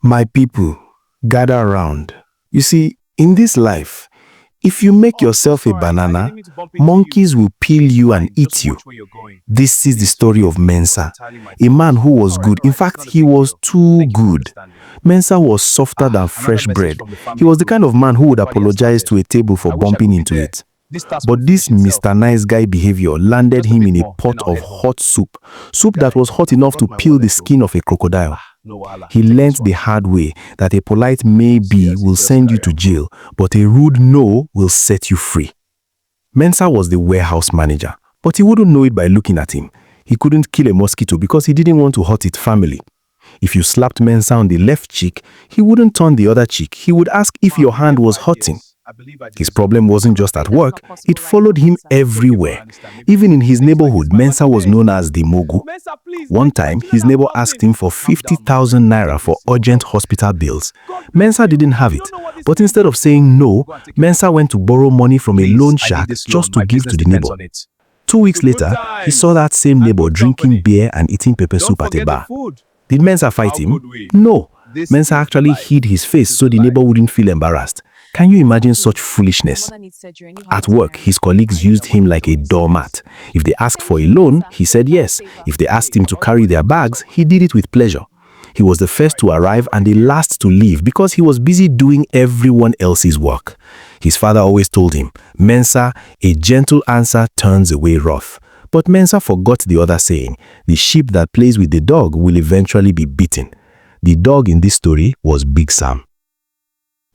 My people, gather around. You see, in this life, if you make yourself a banana, monkeys will peel you and eat you. This is the story of Mensa, a man who was good. In fact, he was too good. Mensa was softer than fresh bread. He was the kind of man who would apologize to a table for bumping into it. But this Mr. Nice Guy behavior landed him in a pot of hot soup that was hot enough to peel the skin of a crocodile. He learnt the hard way that a polite maybe will send you to jail, but a rude no will set you free. Mensa was the warehouse manager, but he wouldn't know it by looking at him. He couldn't kill a mosquito because he didn't want to hurt its family. If you slapped Mensa on the left cheek, he wouldn't turn the other cheek. He would ask if your hand was hurting. His problem wasn't just at work, it followed him everywhere. Even in his neighborhood, Mensa was known as the Mogu. One time, his neighbor asked him for 50,000 naira for urgent hospital bills. Mensa didn't have it, but instead of saying no, Mensa went to borrow money from a loan shark just to give to the neighbor. 2 weeks later, he saw that same neighbor drinking beer and eating pepper soup at a bar. Did Mensa fight him? No. Mensa actually hid his face so the neighbor wouldn't feel embarrassed. Can you imagine such foolishness? At work, his colleagues used him like a doormat. If they asked for a loan, he said yes. If they asked him to carry their bags, he did it with pleasure. He was the first to arrive and the last to leave because he was busy doing everyone else's work. His father always told him, Mensa, a gentle answer turns away wrath. But Mensa forgot the other saying, the sheep that plays with the dog will eventually be beaten. The dog in this story was Big Sam.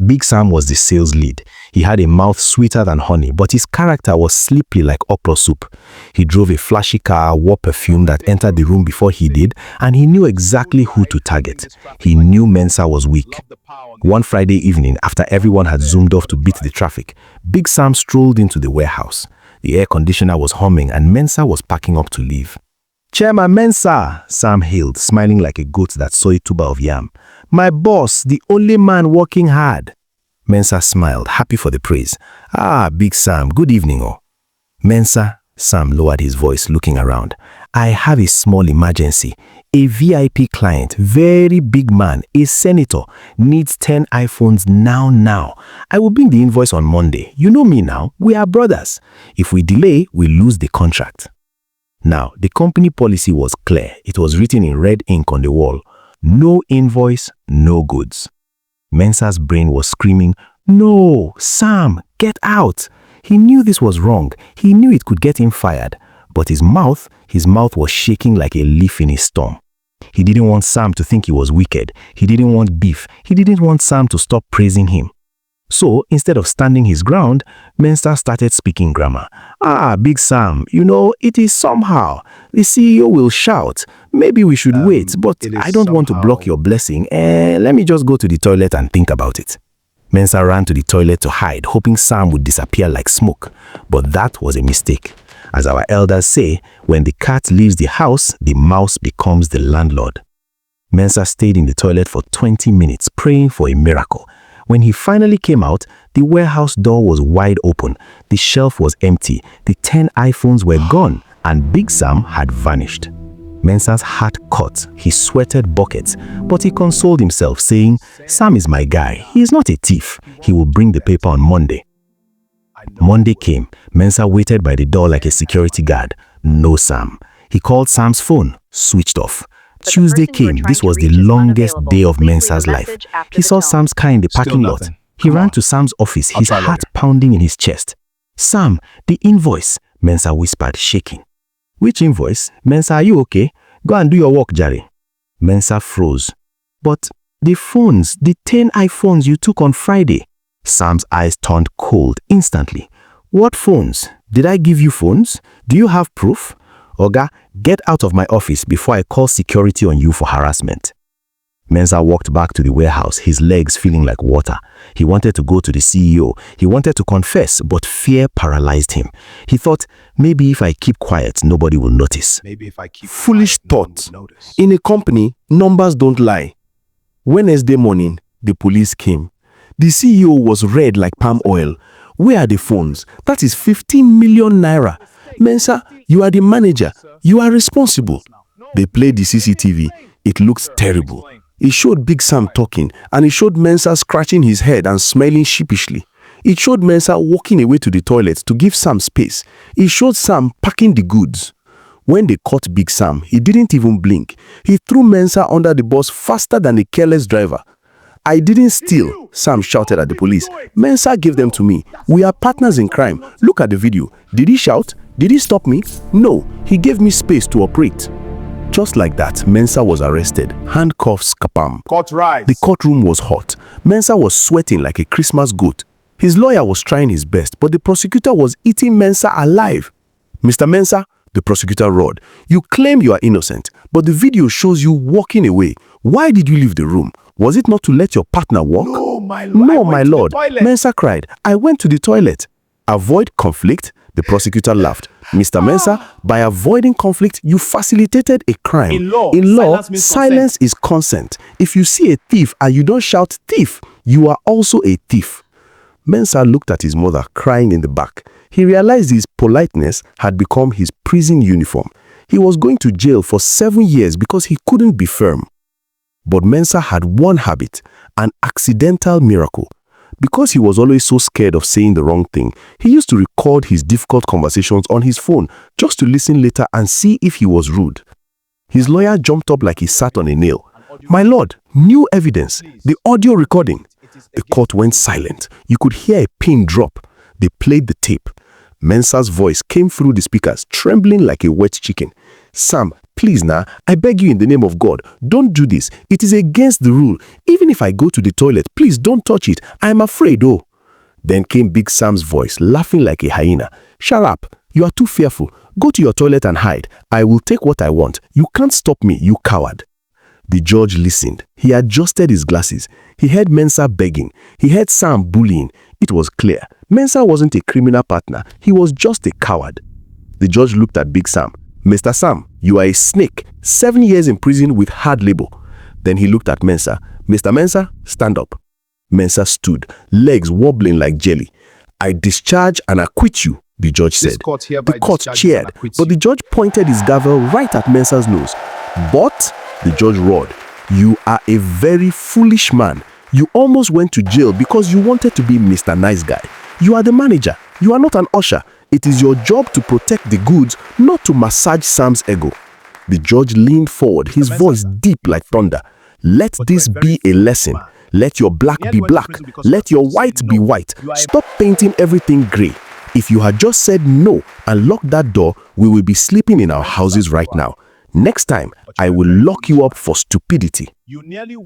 Big Sam was the sales lead. He had a mouth sweeter than honey, but his character was slippery like okra soup. He drove a flashy car, wore perfume that entered the room before he did, and he knew exactly who to target. He knew Mensa was weak. One Friday evening, after everyone had zoomed off to beat the traffic, Big Sam strolled into the warehouse. The air conditioner was humming and Mensa was packing up to leave. "Chairman Mensa," Sam hailed, smiling like a goat that saw a tuber of yam. "My boss, the only man working hard." Mensa smiled, happy for the praise. "Ah, Big Sam, good evening, oh." "Mensa," Sam lowered his voice, looking around. "I have a small emergency. A VIP client, very big man, a senator, needs 10 iPhones now. I will bring the invoice on Monday. You know me now, we are brothers. If we delay, we lose the contract." Now, the company policy was clear. It was written in red ink on the wall. No invoice, no goods. Mensa's brain was screaming, "No, Sam, get out." He knew this was wrong. He knew it could get him fired. But his mouth was shaking like a leaf in a storm. He didn't want Sam to think he was wicked. He didn't want beef. He didn't want Sam to stop praising him. So, instead of standing his ground, Mensa started speaking grammar. "Ah, Big Sam, you know, it is somehow. The CEO will shout. Maybe we should wait, but I don't want to block your blessing. Let me just go to the toilet and think about it." Mensa ran to the toilet to hide, hoping Sam would disappear like smoke. But that was a mistake. As our elders say, when the cat leaves the house, the mouse becomes the landlord. Mensa stayed in the toilet for 20 minutes, praying for a miracle. When he finally came out, the warehouse door was wide open, the shelf was empty, the 10 iPhones were gone, and Big Sam had vanished. Mensa's heart caught, he sweated buckets, but he consoled himself, saying, "Sam is my guy, he is not a thief, he will bring the paper on Monday." Monday came. Mensa waited by the door like a security guard. No Sam. He called Sam's phone, switched off. Tuesday came. This was the longest day of Mensa's life. He saw Sam's car in the parking lot. He ran to Sam's office, his heart pounding in his chest. "Sam, the invoice," Mensa whispered, shaking. "Which invoice? Mensa, are you okay? Go and do your work, Jerry." Mensa froze. "But the phones, the 10 iPhones you took on Friday." Sam's eyes turned cold instantly. "What phones? Did I give you phones? Do you have proof? Oga, get out of my office before I call security on you for harassment." Mensa walked back to the warehouse, his legs feeling like water. He wanted to go to the CEO. He wanted to confess, but fear paralyzed him. He thought, maybe if I keep quiet, nobody will notice. Foolish thought. In a company, numbers don't lie. Wednesday morning, the police came. The CEO was red like palm oil. "Where are the phones? That is 15 million naira. Mensa, you are the manager. You are responsible." They played the CCTV. It looked terrible. It showed Big Sam talking, and it showed Mensa scratching his head and smiling sheepishly. It showed Mensa walking away to the toilet to give Sam space. It showed Sam packing the goods. When they caught Big Sam, he didn't even blink. He threw Mensa under the bus faster than a careless driver. "I didn't steal," Sam shouted at the police. "Mensa gave them to me. We are partners in crime. Look at the video. Did he shout? Did he stop me? No, he gave me space to operate." Just like that, Mensa was arrested, handcuffs kapam. The courtroom was hot. Mensa was sweating like a Christmas goat. His lawyer was trying his best, but the prosecutor was eating Mensa alive. "Mr. Mensa," the prosecutor roared, "you claim you are innocent, but the video shows you walking away. Why did you leave the room? Was it not to let your partner walk?" "No, my lord," Mensa cried. "I went to the toilet." "Avoid conflict?" The prosecutor laughed. "Mr. Mensa, by avoiding conflict, you facilitated a crime. In law, silence is consent. If you see a thief and you don't shout thief, you are also a thief." Mensa looked at his mother crying in the back. He realized his politeness had become his prison uniform. He was going to jail for 7 years because he couldn't be firm. But Mensa had one habit, an accidental miracle. Because he was always so scared of saying the wrong thing, he used to record his difficult conversations on his phone just to listen later and see if he was rude. His lawyer jumped up like he sat on a nail. "My lord, new evidence, the audio recording." The court went silent. You could hear a pin drop. They played the tape. Mensa's voice came through the speakers, trembling like a wet chicken. "Sam, please now, I beg you in the name of God, don't do this. It is against the rule. Even if I go to the toilet, please don't touch it. I am afraid, oh." Then came Big Sam's voice, laughing like a hyena. "Shut up. You are too fearful. Go to your toilet and hide. I will take what I want. You can't stop me, you coward." The judge listened. He adjusted his glasses. He heard Mensa begging. He heard Sam bullying. It was clear. Mensa wasn't a criminal partner. He was just a coward. The judge looked at Big Sam. "Mr. Sam, you are a snake. 7 years in prison with hard labor." Then he looked at Mensa. "Mr. Mensa, stand up." Mensa stood, legs wobbling like jelly. "I discharge and acquit you," the judge said. The court cheered, but the judge pointed his gavel right at Mensa's nose. "But," the judge roared, "you are a very foolish man. You almost went to jail because you wanted to be Mr. Nice Guy. You are the manager. You are not an usher. It is your job to protect the goods, not to massage Sam's ego." The judge leaned forward, his voice deep like thunder. "Let this be a lesson. Let your black be black. Let your white be white. Stop painting everything gray. If you had just said no and locked that door, we will be sleeping in our houses right now. Next time, I will lock you up for stupidity."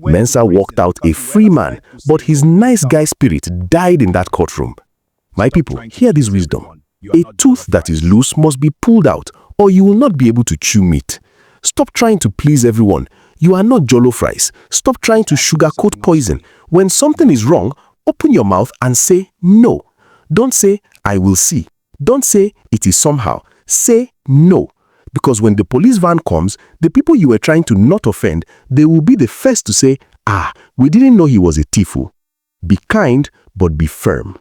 Mensa walked out a free man, but his nice guy spirit died in that courtroom. My people, hear this wisdom. A tooth that is loose must be pulled out, or you will not be able to chew meat. Stop trying to please everyone. You are not Jollof Rice. Stop trying to sugarcoat poison. When something is wrong, open your mouth and say no. Don't say, "I will see." Don't say, "It is somehow." Say no. Because when the police van comes, the people you were trying to not offend, they will be the first to say, "Ah, we didn't know he was a thief." Be kind, but be firm.